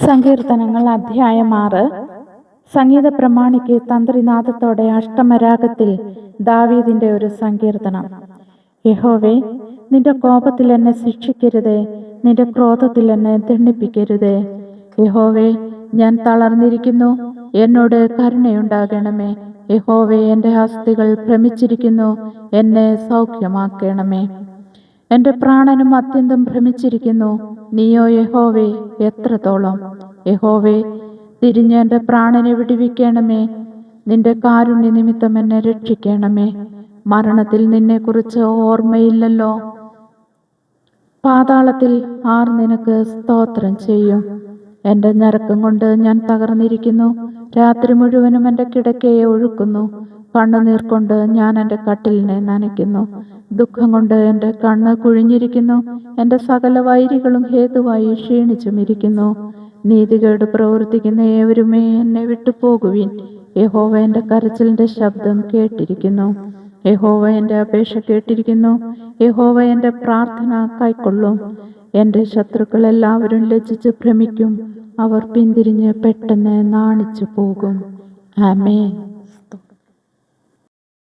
സങ്കീർത്തനങ്ങൾ അധ്യായം 6. സംഗീത പ്രമാണിക്ക് തന്ത്രിനാദത്തോടെ അഷ്ടമരാഗത്തിൽ ദാവീദിന്റെ ഒരു സങ്കീർത്തനം. യഹോവേ, നിന്റെ കോപത്തിൽ എന്നെ ശിക്ഷിക്കരുതേ, നിന്റെ ക്രോധത്തിൽ എന്നെ ദണ്ഡിപ്പിക്കരുതേ. യഹോവേ, ഞാൻ തളർന്നിരിക്കുന്നു, എന്നോട് കരുണയുണ്ടാകണമേ. യഹോവേ, എൻ്റെ അസ്ഥികൾ ഭ്രമിച്ചിരിക്കുന്നു, എന്നെ സൗഖ്യമാക്കണമേ. എൻ്റെ പ്രാണനും അത്യന്തം ഭ്രമിച്ചിരിക്കുന്നു, നീയോ യഹോവേ എത്രത്തോളം? യഹോവേ, തിരിഞ്ഞ് എൻ്റെ പ്രാണനെ വിടുവിക്കണമേ. നിന്റെ കാരുണ്യ നിമിത്തം എന്നെ രക്ഷിക്കണമേ. മരണത്തിൽ നിന്നെക്കുറിച്ച് ഓർമ്മയില്ലല്ലോ. പാതാളത്തിൽ ആർ നിനക്ക് സ്തോത്രം ചെയ്യും? എൻ്റെ ഞരക്കം കൊണ്ട് ഞാൻ തകർന്നിരിക്കുന്നു. രാത്രി മുഴുവനും എൻ്റെ കിടക്കയെ ഒഴുക്കുന്നു. കണ്ണുനീർ കൊണ്ട് ഞാൻ എൻ്റെ കട്ടിലിനെ നനയ്ക്കുന്നു. ദുഃഖം കൊണ്ട് എൻ്റെ കണ്ണ് കുഴിഞ്ഞിരിക്കുന്നു. എൻ്റെ സകല വൈരികളും ഹേതുവായി ക്ഷീണിച്ചുമിരിക്കുന്നു. നീതികേട് പ്രവർത്തിക്കുന്ന ഏവരുമേ എന്നെ വിട്ടുപോകുവിൻ. യഹോവ എൻ്റെ കരച്ചിലിൻ്റെ ശബ്ദം കേട്ടിരിക്കുന്നു. യഹോവ എൻ്റെ അപേക്ഷ കേട്ടിരിക്കുന്നു. യഹോവ എൻ്റെ പ്രാർത്ഥന കൈക്കൊള്ളും. എൻ്റെ ശത്രുക്കൾ എല്ലാവരും ലജ്ജിച്ച് ഭ്രമിക്കും. അവർ പിന്തിരിഞ്ഞ് പെട്ടെന്ന് നാണിച്ചു പോകും. ആമേൻ.